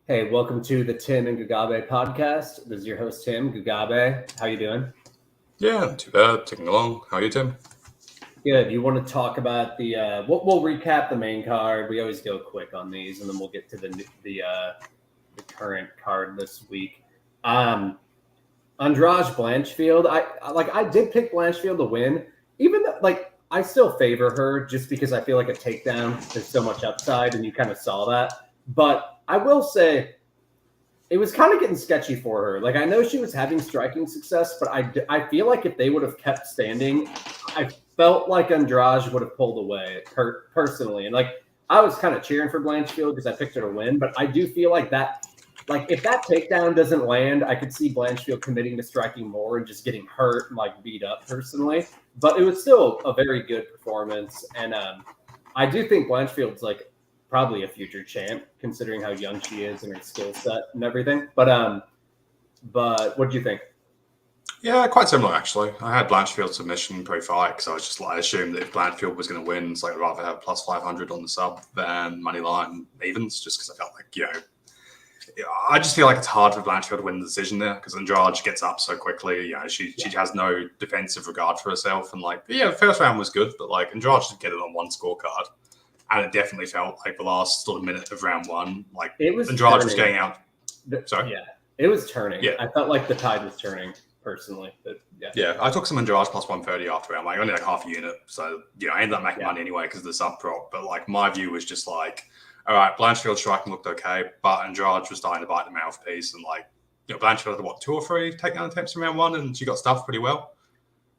Hey, welcome to the Tim and Gugabe podcast. This is your host, Tim Gugabe. How you doing? Yeah, not too bad. Ticking along. How are you, Tim? Good. You want to talk about the? We'll recap the main card. We always go quick on these, and then we'll get to the current card this week. Andrade Blanchfield. I did pick Blanchfield to win, even though I still favor her just because I feel like a takedown. There's so much upside, and you kind of saw that. But I will say it was kind of getting sketchy for her. Like, I know she was having striking success, but I feel like if they would have kept standing, I felt like Andrade would have pulled away personally. And, I was kind of cheering for Blanchfield because I picked her to win, but I do feel like that, if that takedown doesn't land, I could see Blanchfield committing to striking more and just getting hurt and, beat up personally. But it was still a very good performance. And I do think Blanchfield's, probably a future champ, considering how young she is and her skill set and everything. But what do you think? Yeah, quite similar actually. I had Blanchfield submission pre-fight because I was just I assumed that if Blanchfield was going to win, it's I'd rather have plus 500 on the sub than money line evens, just because I felt I just feel like it's hard for Blanchfield to win the decision there because Andrade gets up so quickly. She has no defensive regard for herself, and the first round was good, but Andrade should get it on one scorecard. And it definitely felt like the last sort of minute of round one, it was Andrade turning. was getting out. Sorry? Yeah, it was turning. Yeah. I felt like the tide was turning personally. But yeah, I took some Andrade plus 130 after round, only half a unit. So, I ended up making money anyway because of the sub prop. But my view was just all right, Blanchfield striking looked okay, but Andrade was starting to bite the mouthpiece. And Blanchfield had 2 or 3 takedown attempts in round one, and she got stuffed pretty well.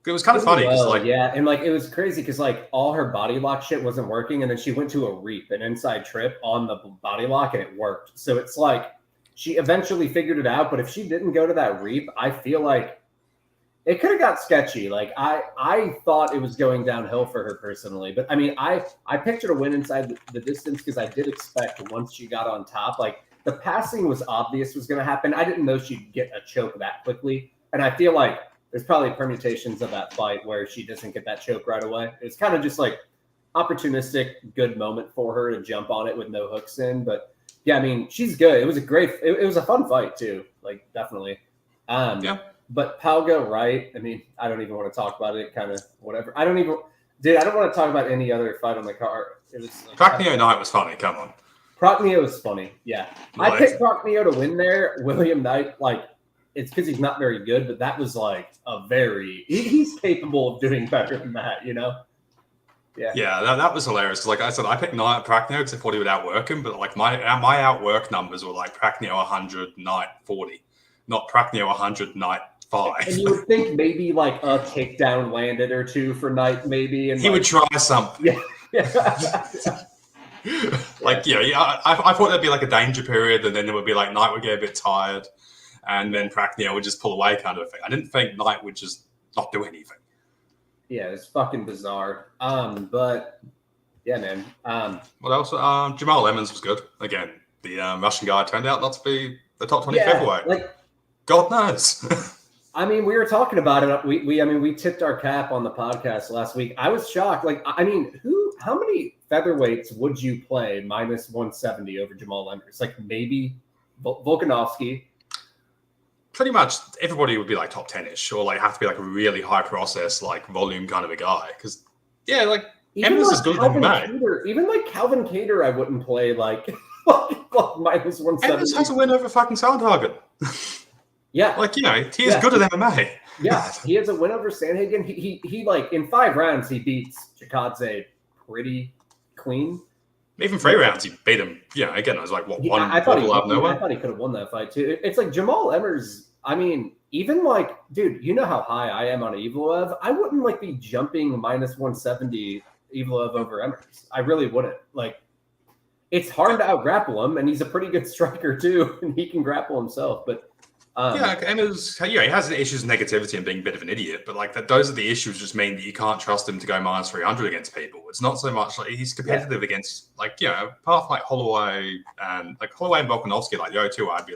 It was kind of funny because and it was crazy because all her body lock shit wasn't working, and then she went to a reap, an inside trip on the body lock, and it worked. So it's she eventually figured it out, but if she didn't go to that reap, I feel like it could have got sketchy. I thought it was going downhill for her personally, but I picked her to win inside the distance because I did expect once she got on top, the passing was obvious was going to happen. I didn't know she'd get a choke that quickly, and I feel like there's probably permutations of that fight where she doesn't get that choke right away. It's kind of just opportunistic, good moment for her to jump on it with no hooks in. But yeah, she's good. It was it was a fun fight too. Definitely. But Palga, right? I don't even want to talk about it. Kind of whatever. I don't want to talk about any other fight on the card. It was Procneo Knight was funny. Come on. Procneo was funny. Yeah. I picked Procneo to win there. William Knight, it's because he's not very good, but that was he's capable of doing better than that, Yeah. Yeah, that was hilarious. Like I said, I picked Knight Procneo because I thought he would outwork him, but my outwork numbers were Procneo 100, Knight 40, not Procneo 100, Knight 5. And you would think maybe a takedown landed or two for Knight, maybe, and he would try something. Yeah. I thought there'd be a danger period, and then it would be Knight would get a bit tired. And then Procneo would just pull away kind of thing. I didn't think Knight would just not do anything. Yeah, it's fucking bizarre. But yeah, man. What else? Jamal Emmers was good. Again, the Russian guy turned out not to be the top 20 featherweight. God knows. We were talking about it. We tipped our cap on the podcast last week. I was shocked. How many featherweights would you play minus 170 over Jamal Emmers? Maybe Volkanovski. Pretty much everybody would be top 10-ish or have to be a really high process volume kind of a guy because Emmers is good at MMA. Even Calvin Kattar I wouldn't play minus 170. Emmers has a win over fucking Sandhagen. Yeah. He is good at MMA. Yeah, he has a win over Sandhagen. He in 5 rounds he beats Chikadze pretty clean. Even 3 rounds, he beat him. Yeah, again, I was one I thought he could have won that fight too. It's Jamal Emmers. Even dude, you know how high I am on Evloev. I wouldn't be jumping minus 170 Evloev over Emmers. I really wouldn't. It's hard to out grapple him, and he's a pretty good striker too, and he can grapple himself. But Emmers, he has issues with negativity and being a bit of an idiot, but those are the issues. Just mean that you can't trust him to go minus 300 against people. It's not so much he's competitive against apart from Holloway and Holloway and Volkanovski, the O2. I'd be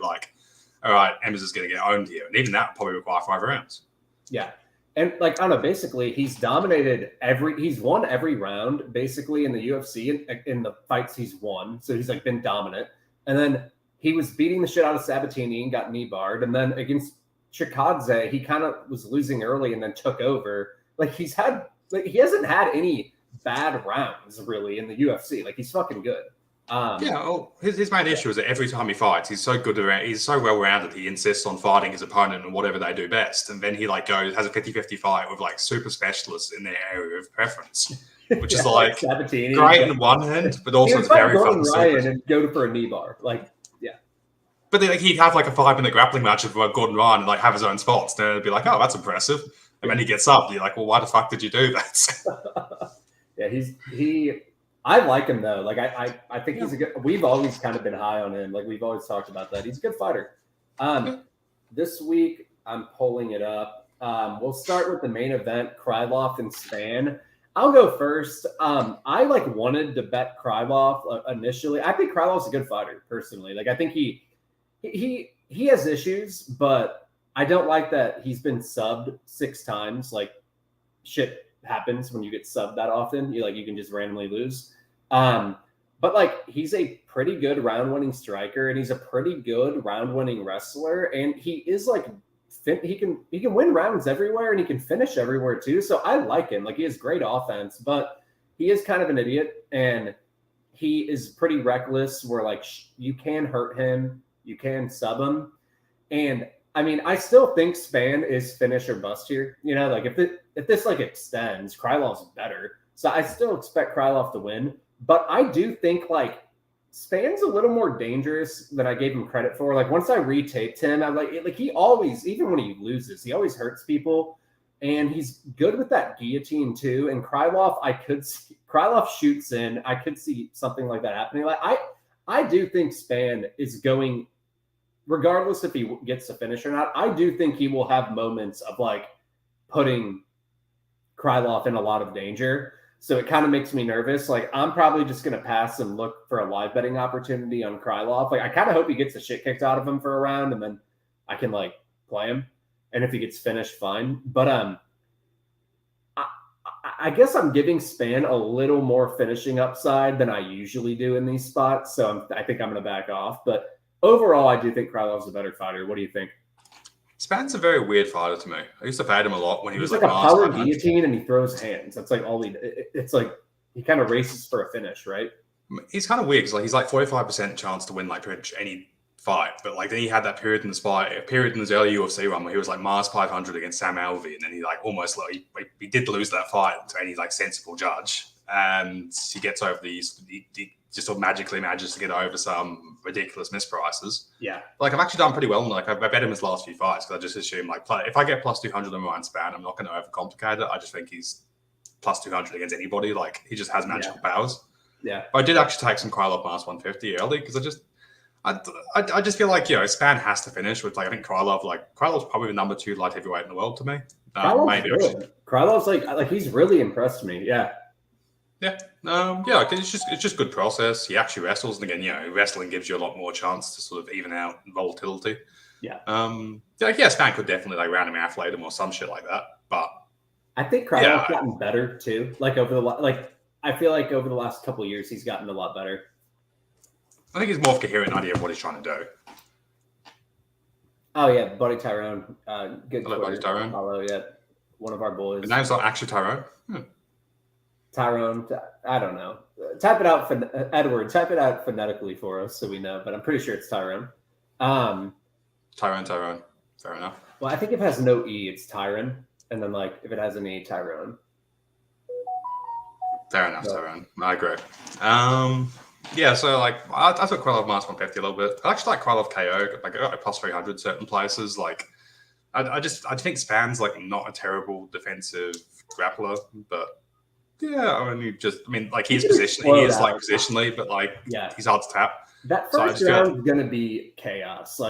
all right, Emmers is going to get owned here, and even that would probably require 5 rounds. Yeah, and I don't know. Basically, he's won every round basically in the UFC in the fights he's won. So he's been dominant, and then he was beating the shit out of Sabatini and got knee barred. And then against Chikadze, he kind of was losing early and then took over. Like he hasn't had any bad rounds really in the UFC. Like he's fucking good. His main issue is that every time he fights, he's so good around. He's so well rounded. He insists on fighting his opponent and whatever they do best, and then he like has a 50-50 fight with like super specialists in their area of preference, which is like Sabatini, great on one hand, but also it's very fucking Ryan and go for a knee bar, like. But then, like, he'd have like a 5-minute grappling match with Gordon Ryan and like have his own spots. Then it'd be like, oh, that's impressive. And then he gets up. And you're like, well, why the fuck did you do that? Yeah, I like him though. Like I think he's a good. We've always kind of been high on him. Like we've always talked about that. He's a good fighter. This week I'm pulling it up. We'll start with the main event: Krylov and Spann. I'll go first. I wanted to bet Krylov initially. I think Krylov's a good fighter personally. Like I think he has issues, but I don't like that he's been subbed 6 times. Like shit happens when you get subbed that often. You can just randomly lose. But like he's a pretty good round-winning striker, and he's a pretty good round-winning wrestler, and he is like he can win rounds everywhere, and he can finish everywhere too. So I like him. Like he has great offense, but he is kind of an idiot, and he is pretty reckless. Where like you can hurt him. You can sub him. And I mean, I still think Spann is finish or bust here. Like if this like extends, Krylov's better. So I still expect Krylov to win. But I do think like Spann's a little more dangerous than I gave him credit for. Like once I retaped him, I'm like he always, even when he loses, he always hurts people. And he's good with that guillotine too. And Krylov, Krylov shoots in. I could see something like that happening. Like I do think Spann is going, regardless if he gets the finish or not, I do think he will have moments of like putting Krylov in a lot of danger. So it kind of makes me nervous. Like I'm probably just going to pass and look for a live betting opportunity on Krylov. Like I kind of hope he gets the shit kicked out of him for a round, and then I can like play him. And if he gets finished, fine. But I guess I'm giving Spann a little more finishing upside than I usually do in these spots. So I think I'm going to back off. But overall, I do think Krylov's a better fighter. What do you think? Spann's a very weird fighter to me. I used to fade him a lot when he was like a power guillotine, and he throws hands. That's like all it's like he kind of races for a finish, right? He's kind of weird. He's like 45% chance to win like pretty much any fight, but like then he had that period in his early UFC run where he was like minus 500 against Sam Alvey, and then he like almost like he did lose that fight to any like sensible judge, and he gets over these. He just sort of magically manages to get over some ridiculous misprices. Yeah, like I've actually done pretty well. Like I bet him his last few fights because I just assume like if I get plus 200 on Ryan Spann, I'm not going to overcomplicate it. I just think he's plus 200 against anybody. Like he just has magical powers. Yeah, I did actually take some Krylov minus 150 early because I just feel like Spann has to finish with like I think Krylov's probably the number 2 light heavyweight in the world to me. Krylov's like he's really impressed me. Yeah. It's just good process. He actually wrestles, and again, wrestling gives you a lot more chance to sort of even out volatility. Yeah. Spann could definitely like round him athlete him or some shit like that. But I think Krylov's gotten better too. Like I feel like over the last couple of years, he's gotten a lot better. I think he's more of a coherent idea of what he's trying to do. Oh yeah, Buddy Tyrone. Good. Hello, Buddy Tyrone. Follow, yeah, one of our boys. His name's not actually Tyrone. Tyrone, I don't know. Type it out, Edward. Type it out phonetically for us so we know. But I'm pretty sure it's Tyrone. Tyrone. Fair enough. Well, I think if it has no E, it's Tyron, and then like if it has an E, Tyrone. Fair enough, Tyrone. I agree. So like I took Krylov minus 150 a little bit. I actually like Krylov KO. Like I got like plus 300 certain places. Like I think Spann's like not a terrible defensive grappler, but. Yeah, he's positionally, he is like positionally, but like he's hard to tap. That first round is gonna be chaos.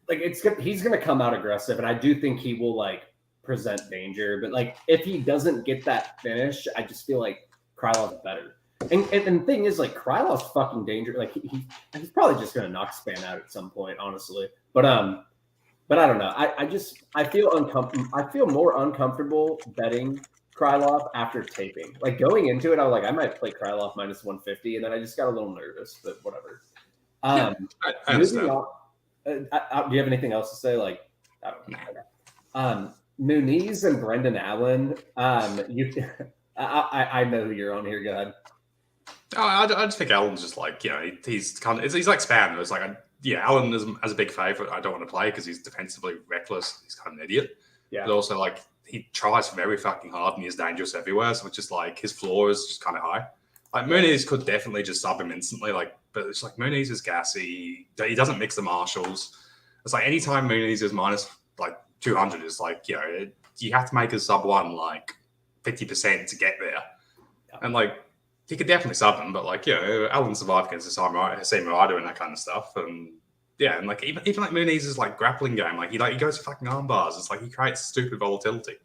He's gonna come out aggressive, and I do think he will like present danger. But like if he doesn't get that finish, I just feel like Krylov's better. And the thing is, like Krylov's fucking dangerous. Like he's probably just gonna knock Spann out at some point, honestly. But I don't know. I feel uncomfortable. I feel more uncomfortable betting Krylov after taping. Like going into it, I was like, I might play Krylov minus 150, and then I just got a little nervous, but whatever. I understand. Moving on, do you have anything else to say? Like, I don't know. Muniz and Brendan Allen. I know who you're on here. Go ahead. I just think Allen's just like, he's kind of, he's like Spann. It's like, Allen is as a big favorite. I don't want to play because he's defensively reckless. He's kind of an idiot. Yeah. But also, like, he tries very fucking hard and he's dangerous everywhere. So it's just like his floor is just kind of high. Like, Muniz could definitely just sub him instantly. Like, but it's like Muniz is gassy. He doesn't mix the marshals. It's like anytime Muniz is minus like 200, is like, you have to make a sub one like 50% to get there. Yeah. And like, he could definitely sub him, but like, Allen survived against the same rider and that kind of stuff. And yeah, and like even like Muniz's like grappling game, like he goes for fucking arm bars. It's like he creates stupid volatility.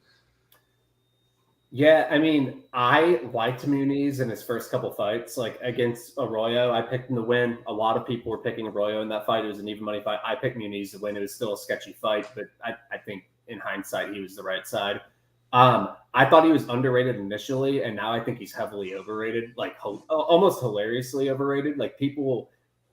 Yeah, I mean, I liked Muniz in his first couple fights, like against Arroyo. I picked him to win. A lot of people were picking Arroyo in that fight. It was an even money fight. I picked Muniz to win. It was still a sketchy fight, but I think in hindsight he was the right side. I thought he was underrated initially, and now I think he's heavily overrated, like almost hilariously overrated. Like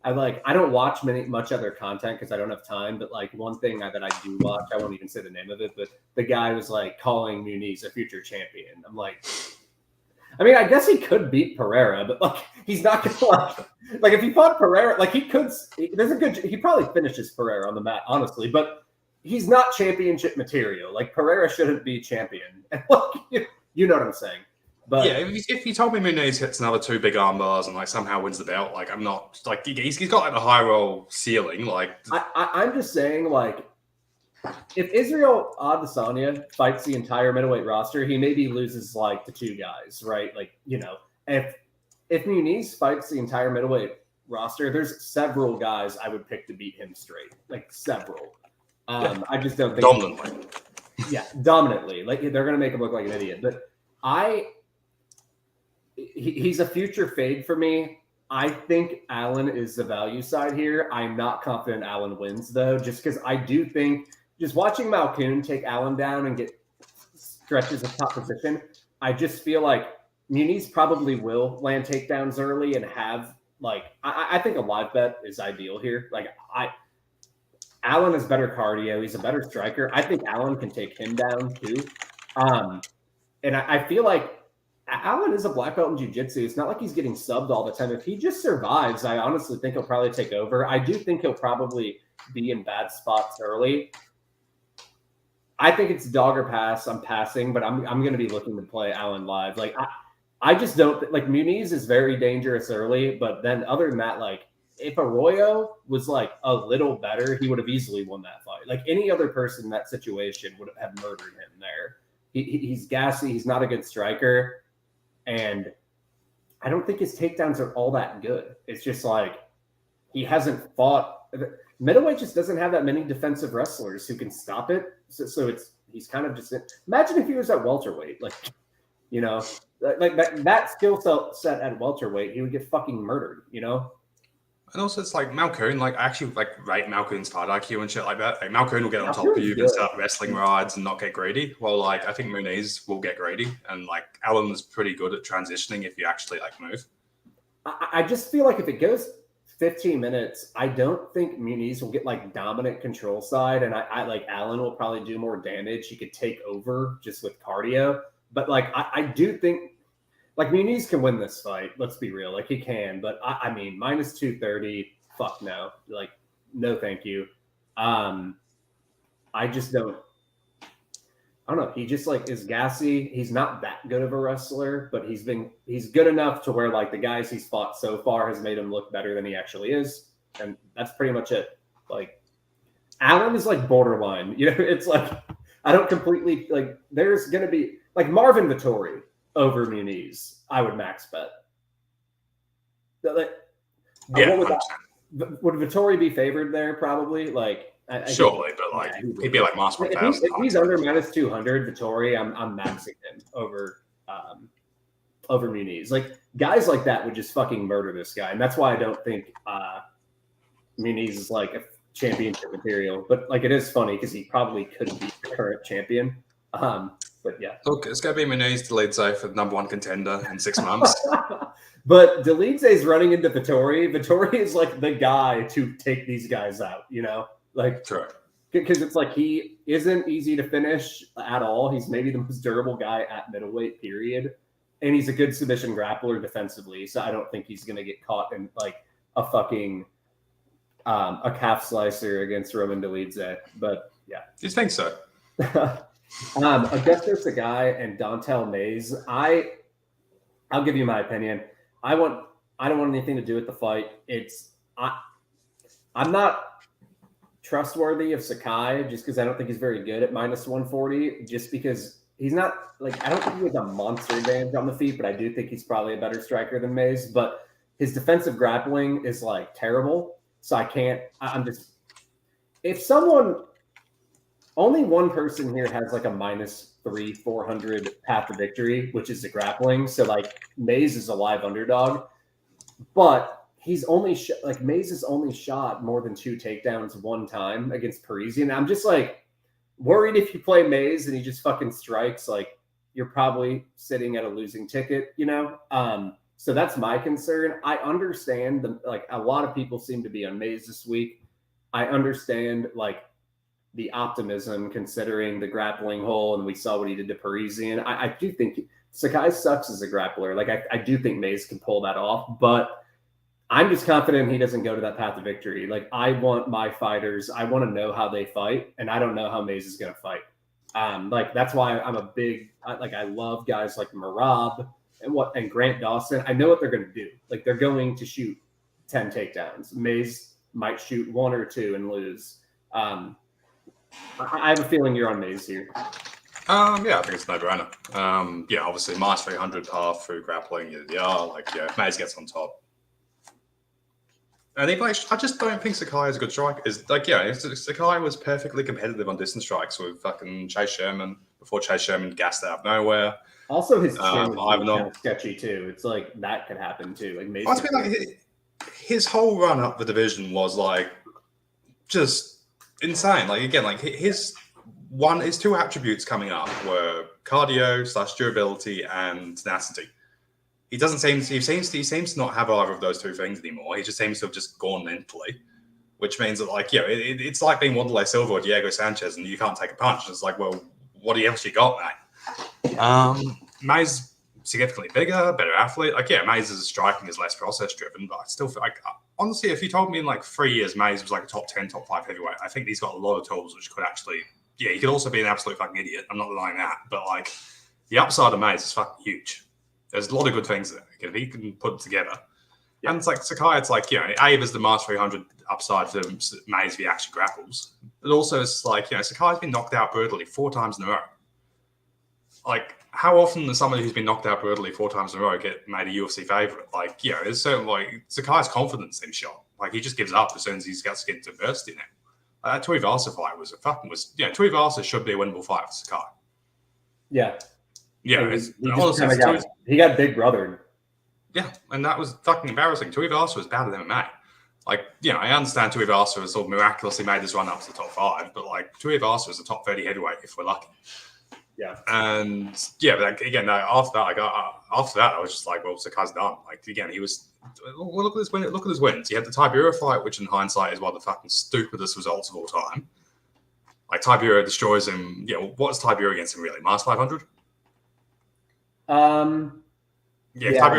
I don't watch much other content because I don't have time. But like one thing that I do watch, I won't even say the name of it, but the guy was like calling Muniz a future champion. I'm like, I mean, I guess he could beat Pereira, but like he's not gonna like if he fought Pereira, like he could. He probably finishes Pereira on the mat, honestly, but. He's not championship material. Like Pereira shouldn't be champion. You know what I'm saying? But yeah, if you told me Muniz hits another 2 big arm bars and like somehow wins the belt, like I'm not like he's got like a high roll ceiling. Like I'm just saying, like if Israel Adesanya fights the entire middleweight roster, he maybe loses like to 2 guys, right? Like if Muniz fights the entire middleweight roster, there's several guys I would pick to beat him straight, like several. I just don't think dominantly. Yeah, dominantly. Like they're gonna make him look like an idiot. But he's a future fade for me. I think Allen is the value side here. I'm not confident Allen wins though, just because I do think just watching Malkoun take Allen down and get stretches of top position, I just feel like Muniz probably will land takedowns early and have like I think a live bet is ideal here. Like Allen has better cardio. He's a better striker. I think Allen can take him down too. And I feel like Allen is a black belt in jiu-jitsu. It's not like he's getting subbed all the time. If he just survives, I honestly think he'll probably take over. I do think he'll probably be in bad spots early. I think it's dog or pass. I'm passing, but I'm going to be looking to play Allen live. Like I just don't like Muniz is very dangerous early, but then other than that, like if Arroyo was like a little better, he would have easily won that fight. Like any other person in that situation would have murdered him there. He's gassy. He's not a good striker. And I don't think his takedowns are all that good. It's just like he hasn't fought. Middleweight just doesn't have that many defensive wrestlers who can stop it. So he's kind of just imagine if he was at welterweight, like that skill set at welterweight, he would get fucking murdered. And also, it's like Malkoun, like I actually like rate Malkoun's fight IQ and shit like that. Like Malkoun will get on top of you and start wrestling rides and not get greedy. Well, like I think Muniz will get greedy, and like Allen is pretty good at transitioning if you actually like move. I just feel like if it goes 15 minutes, I don't think Muniz will get like dominant control side, and I like Allen will probably do more damage. He could take over just with cardio, but like I do think. Like Muniz can win this fight. Let's be real. Like he can, but I mean, minus 230. Fuck no. Like no, thank you. I just don't. I don't know. He just like is gassy. He's not that good of a wrestler, but he's good enough to where like the guys he's fought so far has made him look better than he actually is, and that's pretty much it. Like Allen is like borderline. It's like I don't completely like. There's gonna be like Marvin Vettori over Muniz, I would max bet. Like, yeah, would Vettori be favored there? Probably. Like, surely, but like he'd be like minus 1,000. If he's under minus 200, Vettori, I'm maxing him over Muniz. Like guys like that would just fucking murder this guy, and that's why I don't think Muniz is like a championship material. But like, it is funny because he probably could be the current champion. But yeah, look, it's going to be Muniz to lead safe for the #1 contender in 6 months. But Delidze's running into Vittori. Vittori is like the guy to take these guys out, Like, Correct. Because it's like he isn't easy to finish at all. He's maybe the most durable guy at middleweight, period. And he's a good submission grappler defensively. So I don't think he's going to get caught in like a fucking a calf slicer against Roman Delidze. But yeah. Do you think so? Augusto Sakai and Dontel Mays. I'll give you my opinion. I don't want anything to do with the fight. I'm not trustworthy of Sakai just because I don't think he's very good at minus 140. Just because he's not like I don't think he has a monster advantage on the feet, but I do think he's probably a better striker than Mays. But his defensive grappling is like terrible. So I'm just if someone only one person here has like a minus 400 path to victory, which is the grappling. So like Mays is a live underdog, but he's only Mays has only shot more than 2 takedowns one time against Parisian. I'm just like worried if you play Mays and he just fucking strikes, like you're probably sitting at a losing ticket, So that's my concern. I understand a lot of people seem to be on Mays this week. I understand the optimism considering the grappling hole, and we saw what he did to Parisian. I do think Sakai sucks as a grappler. I do think Mays can pull that off, but I'm just confident he doesn't go to that path of victory. I want my fighters, I want to know how they fight, and I don't know how Mays is going to fight. That's why I'm a big, I love guys like Merab and Grant Dawson. I know what they're going to do. They're going to shoot 10 takedowns. Mays might shoot 1 or 2 and lose. I have a feeling you're on Mays here. Yeah, I think it's no brainer. Obviously minus 300 path through grappling. If Mays gets on top. And I just don't think Sakai is a good striker. Sakai was perfectly competitive on distance strikes with fucking Chase Sherman before Chase Sherman gassed out of nowhere. Also, his chin is kind of sketchy too. It's that could happen too. His whole run up the division was just insane. His 2 attributes coming up were cardio / durability and tenacity. He seems to not have either of those 2 things anymore. He just seems to have just gone mentally, which means that it's like being Wanderlei Silva or Diego Sanchez, and you can't take a punch. It's well, what else you got, mate? Mays significantly bigger, better athlete. Mays' striking is less process driven, but I still feel honestly, if you told me in 3 years Mays was a top 10, top 5 heavyweight, I think he's got a lot of tools which could actually, he could also be an absolute fucking idiot. I'm not denying that, but the upside of Mays is fucking huge. There's a lot of good things there if he can put it together. Yeah. And it's Sakai, it's Abe is the minus 300 upside for Mays if he actually grapples. But also it's Sakai's been knocked out brutally 4 times in a row. How often does somebody who's been knocked out brutally 4 times in a row get made a UFC favorite? There's certain Sakai's confidence in shot. He just gives up as soon as he's got to get into adversity now. That Tuivasa fight Tuivasa should be a winnable fight for Sakai. Yeah. Yeah, he got big brother. Yeah, and that was fucking embarrassing. Tuivasa was bad at MMA. I understand Tuivasa has sort of miraculously made this run up to the top 5, but Tuivasa is a top 30 heavyweight if we're lucky. Yeah, and but again, after that, I was just well, Sakai's done. He was. Well, look at this win. Look at his wins. He had the Tibura fight, which in hindsight is one of the fucking stupidest results of all time. Tibura destroys him. What's Tibura against him really? Minus 500. Tibura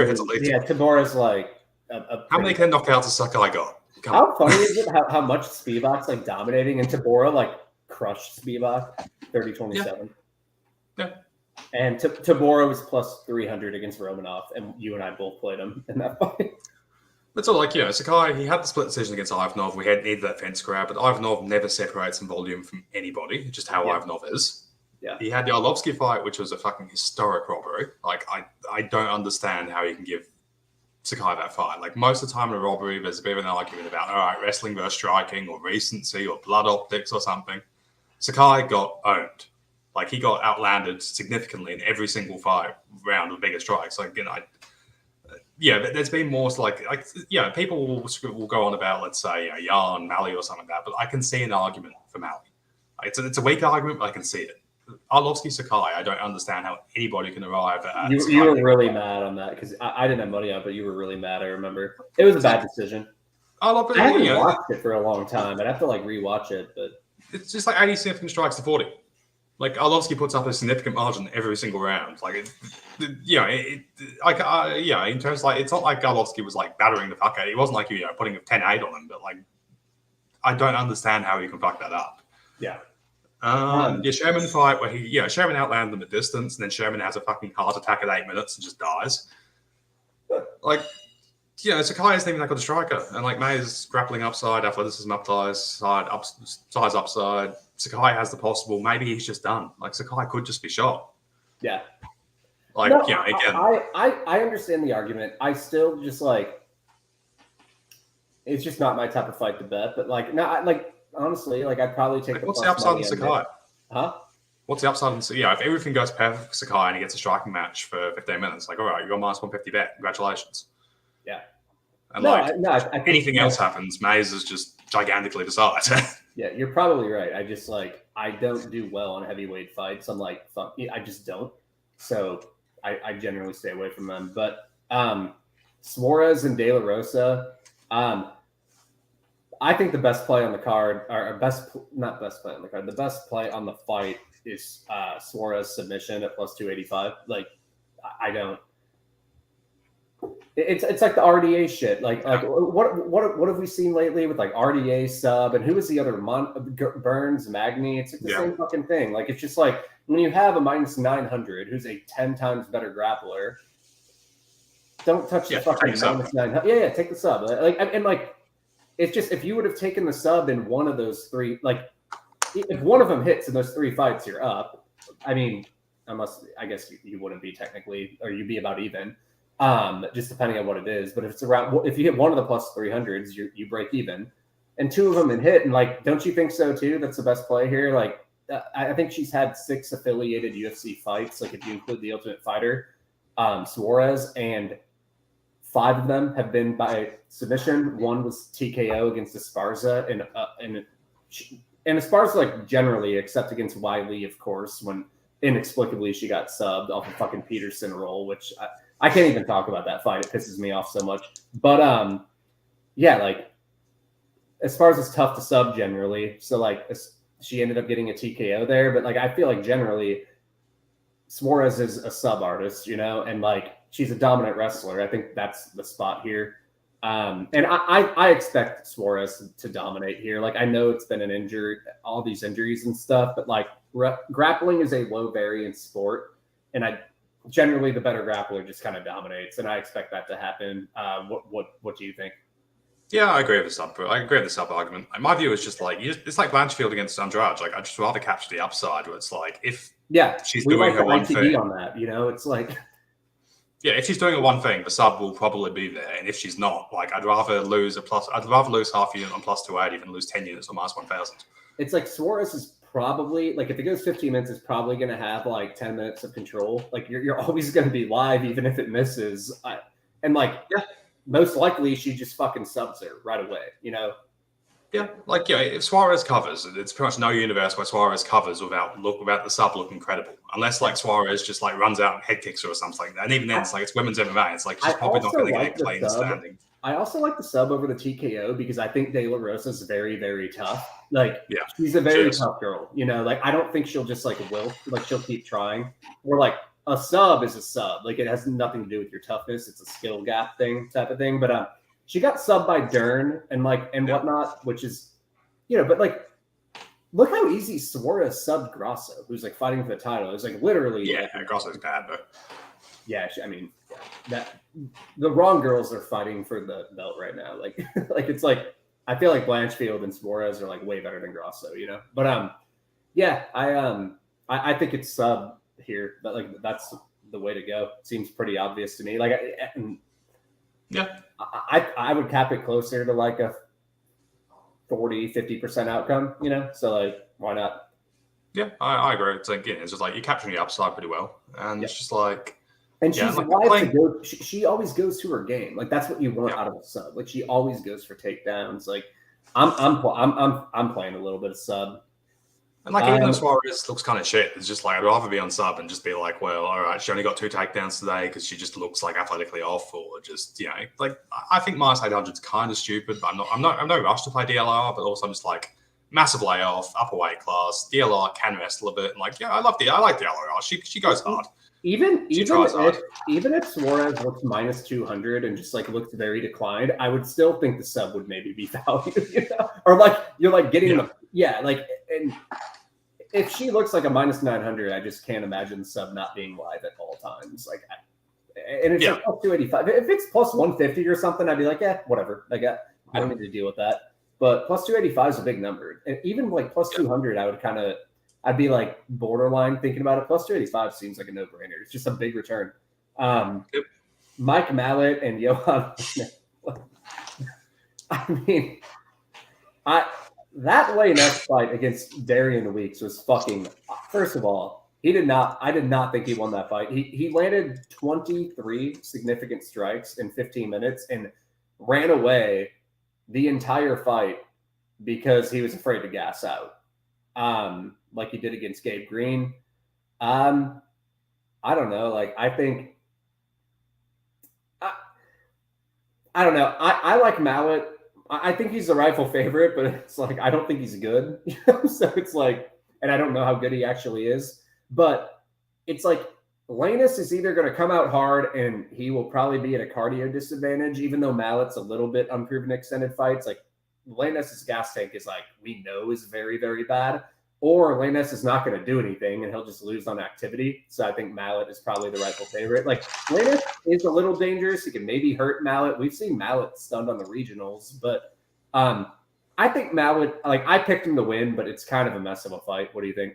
hits at least. Yeah, Tabora's how many kind of knockouts has Sakai got? How funny is it how much Spivak's dominating and Tabora crushed Spivak 30-27. Yeah. And Tabora was plus 300 against Romanov, and you and I both played him in that fight. It's all Sakai, he had the split decision against Ivanov. We had needed that fence grab, but Ivanov never separates in volume from anybody, just how Ivanov is. Yeah. He had the Arlovsky fight, which was a fucking historic robbery. I don't understand how you can give Sakai that fight. Most of the time in a robbery, there's a bit of an argument about, all right, wrestling versus striking or recency or blood optics or something. Sakai got owned. He got outlanded significantly in every single fight round with bigger strikes. There's been more people will go on about, let's say, Yarn, Malley or something like that, but I can see an argument for Malley. It's a weak argument, but I can see it. Arlovsky Sakai, I don't understand how anybody can arrive at. You were really mad on that because I didn't have money on it, but you were really mad. I remember it was a bad decision. I haven't watched it for a long time. I'd have to like rewatch it, but it's just like 80 significant strikes to 40. Like Arlovsky puts up a significant margin every single round. Like, in terms of like, it's not like Arlovsky was like battering the fuck out. He wasn't like putting a 10-8 on him, but like, I don't understand how he can fuck that up. Yeah. Sherman fight where Sherman outlanded them at distance, and then Sherman has a fucking heart attack at 8 minutes and just dies. Like, Sakai isn't even that good a striker, and like May's grappling upside, athleticism upside, size upside. Sakai has the possible. Maybe he's just done. Like Sakai could just be shot. Yeah. Like again, I understand the argument. I still just like it's just not my type of fight to bet. But like, honestly, like I'd probably take. What's the upside in Sakai? Huh? What's the upside in if everything goes perfect for Sakai and he gets a striking match for 15 minutes, like all right, you got minus 150 bet. Congratulations. Yeah. And I think anything else happens, Mays is just gigantically beside. Yeah, you're probably right. I just I don't do well on heavyweight fights. I'm like, fuck, I just don't. So I generally stay away from them. But Suarez and De La Rosa, I think the best play on the card, or the best play on the fight is Suarez submission at plus 285. Like, I don't. It's like the RDA shit. Like what have we seen lately with like RDA sub and who was the other Burns Magny? It's like the same fucking thing. Like it's just like when you have a minus 900 who's a 10 times better grappler, don't touch the fucking minus 900. Yeah, take the sub. Like it's just if you would have taken the sub in one of those three, like if one of them hits in those three fights, you're up. I mean, I guess you wouldn't be technically, or you'd be about even. Just depending on what it is, but if you hit one of the plus 300s, you break even, and two of them hit, and like, don't you think so too? That's the best play here. Like, I think she's had 6 affiliated UFC fights. Like, if you include the Ultimate Fighter, Suarez, and 5 of them have been by submission. 1 was TKO against Esparza, and Esparza like generally, except against Wiley, of course, when inexplicably she got subbed off a fucking Peterson roll, which. I can't even talk about that fight. It pisses me off so much. But, yeah, like, as far as it's tough to sub generally. So, like, she ended up getting a TKO there. But, like, I feel like generally Suarez is a sub artist, and, like, she's a dominant wrestler. I think that's the spot here. And I expect Suarez to dominate here. Like, I know it's been all these injuries and stuff. But, like, grappling is a low variance sport. And generally, the better grappler just kind of dominates, and I expect that to happen. What do you think? Yeah, I agree with the sub. I agree with the sub argument. My view is just like it's like Blanchfield against Andrade. Like I'd just rather capture the upside. Where it's like if she's doing her one thing on that, it's like if she's doing a one thing, the sub will probably be there, and if she's not, like I'd rather lose half unit on plus 280 than lose 10 units on minus 1,000. It's like Suarez is probably like if it goes 15 minutes, it's probably going to have like 10 minutes of control. Like you're always going to be live, even if it misses. Most likely she just fucking subs her right away. Yeah, if Suarez covers, it's pretty much no universe where Suarez covers without the sub looking credible, unless like Suarez just like runs out and head kicks her or something like that. And even then, it's like it's women's MMA. It's like she's probably not going to get a clean standing. I also like the sub over the TKO because I think De La Rosa is very, very tough. Like, she's a very tough girl. Like I don't think she'll just like wilt. Like she'll keep trying. Or like a sub is a sub. Like it has nothing to do with your toughness. It's a skill gap type of thing. But she got subbed by Dern and whatnot, which is, but like, look how easy Suarez subbed Grasso, who's like fighting for the title. It was like literally. Yeah, Grasso's bad, but. Yeah, that the wrong girls are fighting for the belt right now. Like it's like I feel like Blanchfield and Suarez are like way better than Grasso, But I think it's sub here, but like that's the way to go. It seems pretty obvious to me. Like I would cap it closer to like a 40-50% outcome, So like why not? Yeah, I agree. It's like it's just like you're capturing the upside pretty well, and it's just like. And she's live to go. She always goes to her game. Like that's what you want out of a sub. Like she always goes for takedowns. Like I'm playing a little bit of sub. And like even though Suarez looks kind of shit, it's just like I'd rather be on sub and just be like, well, all right, she only got 2 takedowns today because she just looks like athletically off, or just like I think minus 800 is kind of stupid, but I'm no rush to play DLR, but also I'm just like massive layoff, upper weight class, DLR can wrestle a bit, and like I like DLR. She goes hard. Even if Suarez looks minus 200 and just like looks very declined, I would still think the sub would maybe be valued, or like you're like getting like and if she looks like a minus 900, I just can't imagine the sub not being live at all times. Like, and it's like plus 285. If it's plus 150 or something, I'd be like, whatever. Like I don't need to deal with that. But plus 285 is a big number, and even like plus 200, I'd be like borderline thinking about it. Plus 285 seems like a no-brainer. It's just a big return. Mike Malott and Johan. I mean, that Lennon fight against Darian Weeks was fucking. First of all, I did not think he won that fight. He landed 23 significant strikes in 15 minutes and ran away the entire fight because he was afraid to gas out. Like he did against Gabe Green. I don't know. Like, I think, I don't know. I like Malott. I think he's the rightful favorite, but it's like, I don't think he's good. So it's like, and I don't know how good he actually is, but it's like Lanus is either going to come out hard and he will probably be at a cardio disadvantage, even though Malott's a little bit unproven extended fights. Like Lanus's gas tank is like, we know is very, very bad. Or Lanus is not going to do anything and he'll just lose on activity. So I think Malott is probably the rightful favorite. Like Lanus is a little dangerous. He can maybe hurt Malott. We've seen Malott stunned on the regionals, but I think Malott, like I picked him to win, but it's kind of a mess of a fight. What do you think?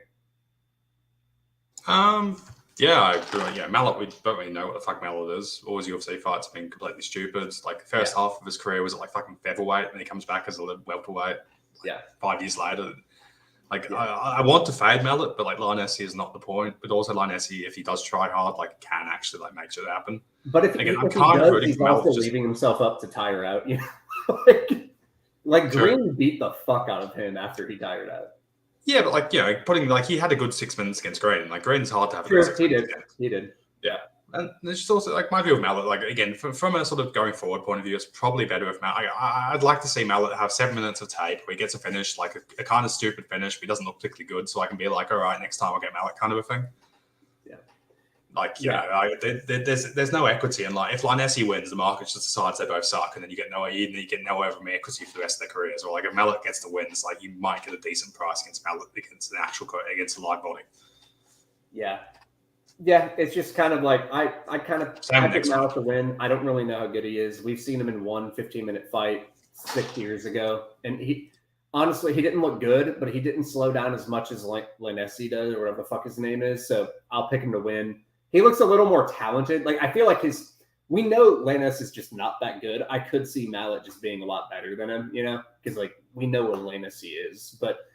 Yeah, I agree. Yeah, Malott, we don't really know what the fuck Malott is. All his UFC fights have been completely stupid. Like the first half of his career was at like fucking featherweight, and he comes back as a welterweight. Like 5 years later. Like I want to fade Malott, but like Linesi is not the point. But also Linesi, if he does try hard, like can actually like make shit happen. But if he does, he's also leaving himself up to tire out. You know, like Green beat the fuck out of him after he tired out. Yeah, but like putting like he had a good 6 minutes against Green. Like Green's hard to have. He did. Yeah. And there's just also like my view of Malott, like again, from a sort of going forward point of view, it's probably better if Malott. I'd like to see Malott have 7 minutes of tape where he gets a finish, like a kind of stupid finish, but he doesn't look particularly good. So I can be like, all right, next time I'll get Malott, kind of a thing. Yeah. Like, there's no equity. And like, if Linesi wins, the market just decides they both suck. And then you get nowhere from equity for the rest of their careers. Or like, if Malott gets the wins, like, you might get a decent price against Malott against a live body. Yeah. Yeah, it's just kind of like I picked Malott to win. I don't really know how good he is. We've seen him in one 15-minute fight 6 years ago, and he honestly he didn't look good, but he didn't slow down as much as Linesi does, or whatever the fuck his name is. So I'll pick him to win. He looks a little more talented. Like I feel like we know Lanus is just not that good. I could see Malott just being a lot better than him, because like we know what Lanesi is, but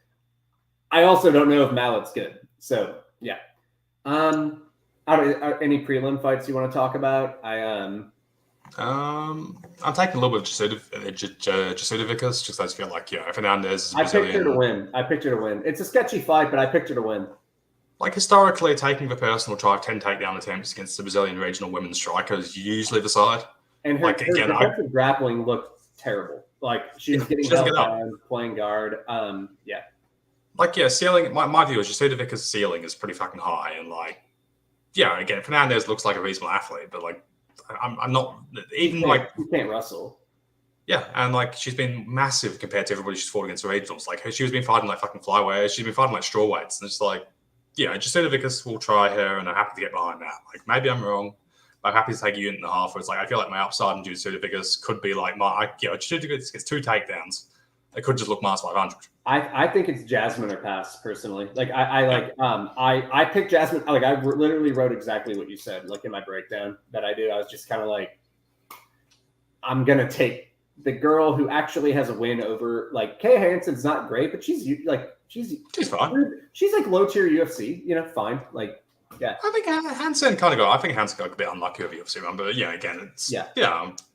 I also don't know if Malott's good. So yeah. Any prelim fights you want to talk about? I'm taking a little bit of Jasudavicus, just I just feel like Fernandez is Brazilian. I picked her to win. It's a sketchy fight, but I picked her to win. Like historically, taking the personal try of 10 takedown attempts against the Brazilian regional women's striker is usually the side. And her defensive grappling looked terrible. Like she was getting held down, playing guard. Ceiling. My view is Jasudavicus' ceiling is pretty fucking high, and like. Yeah, again, Fernandez looks like a reasonable athlete, but like, I'm not even you can't wrestle. Yeah, and like she's been massive compared to everybody she's fought against the regionals. Like she was been fighting like fucking flyweights, she's been fighting like strawweights, and it's like, Jasudavicus will try her, and I'm happy to get behind that. Like maybe I'm wrong, but I'm happy to take a unit and a half. Where it's like I feel like my upside in Jasudavicus could be like Jasudavicus gets 2 takedowns. It could just look minus 500. I think it's Jasmine or pass personally. Like I picked Jasmine. Like I literally wrote exactly what you said. Like in my breakdown that I did, I was just kind of like, I'm gonna take the girl who actually has a win over like Kay Hansen's not great, but she's fine. She's like low tier UFC. Fine. Like yeah. I think Hansen kind of got. I think Hansen got a bit unlucky with UFC run, but again, it's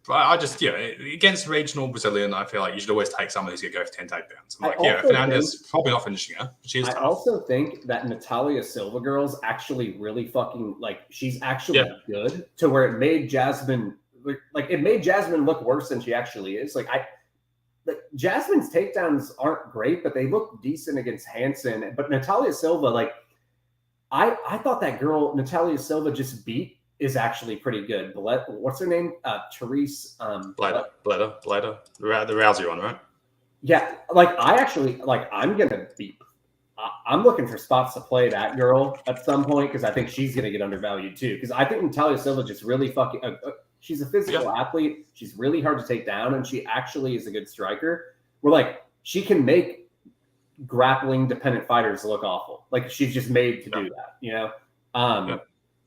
I just, against regional Brazilian, I feel like you should always take someone who's going to go for 10 takedowns. I'm I like, also Fernandez probably not finishing her. She is I tough. also think that Natalia Silva girl's actually really fucking she's actually good to where it made Jasmine look worse than she actually is. Jasmine's takedowns aren't great, but they look decent against Hansen. But Natalia Silva, I thought that girl Natalia Silva just beat is actually pretty good. What's her name? Therese. Blader. The Rousey one, right? Yeah, I'm gonna be. I'm looking for spots to play that girl at some point because I think she's gonna get undervalued too. Because I think Natalia Silva just really fucking. She's a physical athlete. She's really hard to take down, and she actually is a good striker. She can make grappling dependent fighters look awful. She's just made to do that,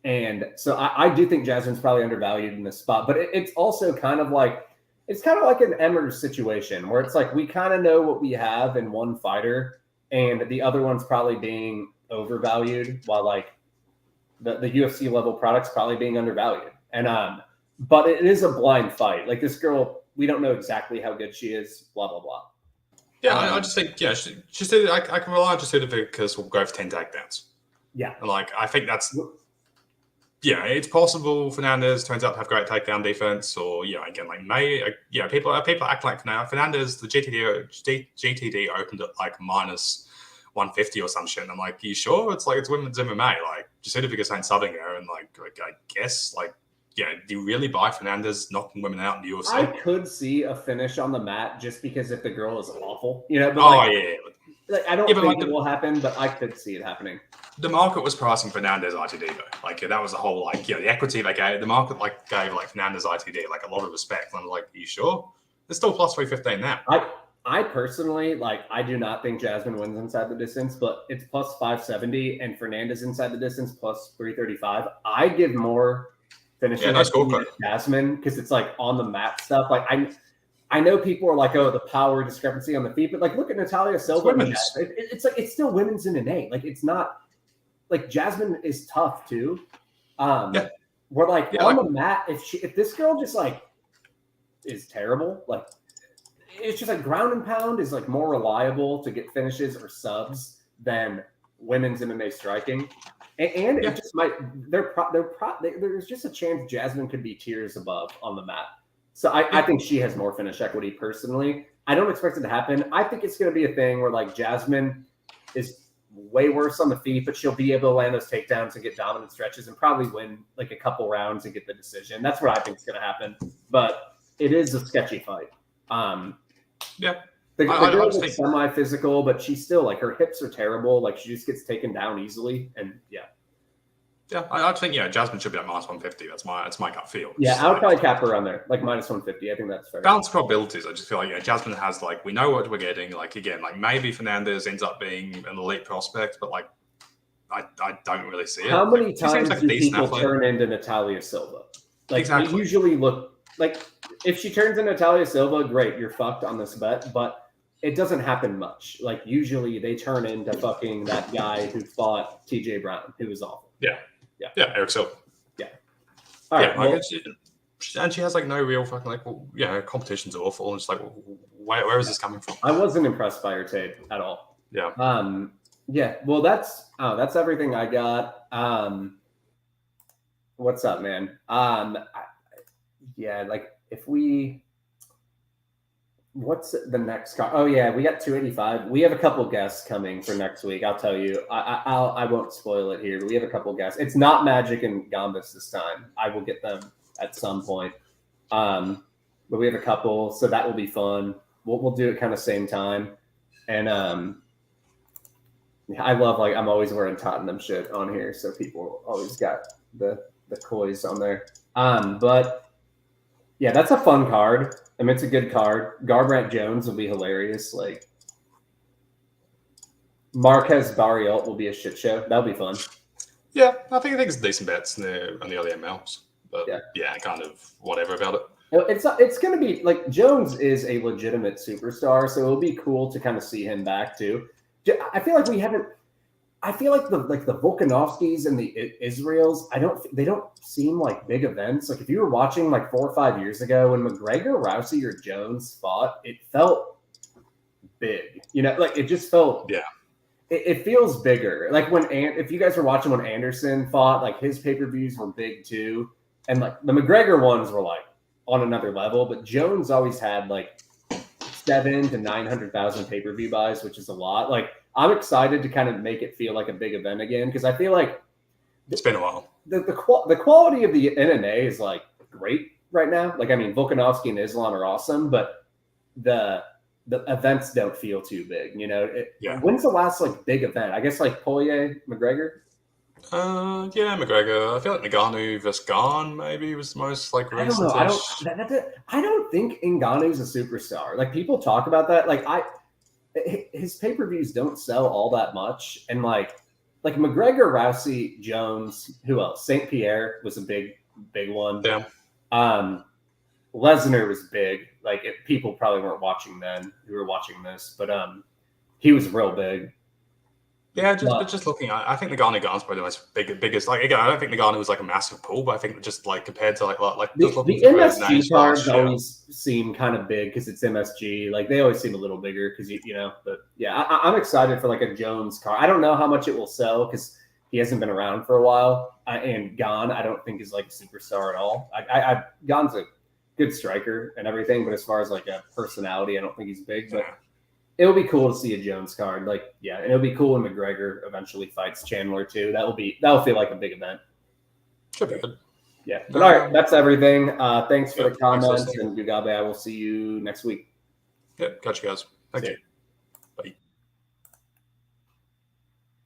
And so I do think Jasmine's probably undervalued in this spot, but it's also kind of like an Emmers situation where it's we kind of know what we have in one fighter, and the other one's probably being overvalued, while the UFC level product's probably being undervalued. And but it is a blind fight. This girl, we don't know exactly how good she is. Blah blah blah. Yeah, I just think I can rely on Jasmine because we'll go for 10 takedowns. Yeah, and I think that's. Yeah, it's possible Fernandez turns out to have great takedown defense, or again people act like now Fernandez the GTD opened at minus 150 or some shit. And I'm like, are you sure? It's women's MMA. Just because ain't subbing her, and I guess do you really buy Fernandez knocking women out in the UFC? I could see a finish on the mat just because if the girl is awful, But I don't think it will happen, but I could see it happening. The market was pricing Fernandez ITD though. That was the whole the equity they gave. The market gave Fernandez ITD a lot of respect. And I'm like, are you sure? It's still plus 315 now. I personally I do not think Jasmine wins inside the distance, but it's plus 570 and Fernandez inside the distance plus 335. I give more finishing to Jasmine because it's on the mat stuff. I know people are oh, the power discrepancy on the feet, but look at Natalia Silva. It's still women's MMA. It's not Jasmine is tough too. We're on the mat. If this girl just is terrible, it's just ground and pound is more reliable to get finishes or subs than women's MMA striking. And it just might. There's just a chance Jasmine could be tiers above on the mat. So I think she has more finish equity personally. I don't expect it to happen. I think it's going to be a thing where Jasmine is way worse on the feet, but she'll be able to land those takedowns and get dominant stretches and probably win a couple rounds and get the decision. That's what I think is going to happen. But it is a sketchy fight. The girl is semi-physical, but she's still her hips are terrible. She just gets taken down easily, and Yeah, I think Jasmine should be at minus 150. That's my gut feel. Yeah, I would probably cap her on there, minus 150. I think that's fair. Balance probabilities. I just feel Jasmine has we know what we're getting. Maybe Fernandez ends up being an elite prospect, but I don't really see it. How many times do people turn into Natalia Silva? Exactly. We usually look if she turns into Natalia Silva, great, you're fucked on this bet, but it doesn't happen much. Usually they turn into fucking that guy who fought TJ Brown, who was awful. Yeah, Eric Silva. Yeah. All right. And she has no real fucking competition's awful. And just where is this coming from? I wasn't impressed by her tape at all. Yeah. Yeah. Well, that's everything I got. What's up, man? What's the next card? Oh yeah, we got 285. We have a couple guests coming for next week. I'll tell you. I won't spoil it here, but we have a couple guests. It's not Magic and Gambas this time. I will get them at some point. But we have a couple, so that will be fun. We'll do it kind of same time. And I love I'm always wearing Tottenham shit on here, so people always got the coys on there. But yeah, that's a fun card. It's a good card. Garbrandt Jones will be hilarious. Marquez Barrialt will be a shit show. That'll be fun. Yeah, I think it's decent bets on the early MLs. But kind of whatever about it. It's going to be Jones is a legitimate superstar, so it'll be cool to kind of see him back too. I feel we haven't. I feel like the Volkanovskis and the Israels, they don't seem like big events. Like if you were watching like 4 or 5 years ago when McGregor, Rousey, or Jones fought, it felt big. You know, like it just felt It feels bigger. Like if you guys were watching when Anderson fought, like his pay-per-views were big too. And like the McGregor ones were like on another level, but Jones always had like 700,000 to 900,000 pay-per-view buys, which is a lot. Like I'm excited to kind of make it feel like a big event again because I feel like it's been a while. The quality of the MMA is like great right now. Like I mean, Volkanovski and Islam are awesome, but the events don't feel too big. You know, when's the last like big event? I guess like Poirier, McGregor. McGregor. I feel like Ngannou vs. Gane maybe was the most like recent. I don't think Ngannou's a superstar. Like people talk about that. Like his pay-per-views don't sell all that much, and like McGregor, Rousey, Jones, who else? St. Pierre was a big one. Yeah. Lesnar was big. Like people probably weren't watching then who were watching this, but he was real big. Yeah, just looking, I think the Gane's probably the most biggest. Like again, I don't think the Gane was like a massive pull, but I think just like compared to like the MSG cards yeah. always seem kind of big because it's MSG. Like they always seem a little bigger because you know. But yeah, I'm excited for like a Jones card. I don't know how much it will sell because he hasn't been around for a while, and Gane I don't think is like a superstar at all. Gane's a good striker and everything, but as far as like a personality, I don't think he's big. But it would be cool to see a Jones card. Like, yeah, and it'll be cool when McGregor eventually fights Chandler too. That'll feel like a big event. Should be good. Yeah. But all right, that's everything. Thanks for the comments, and Gugabe, I will see you next week. Yep, catch you guys. Thank you.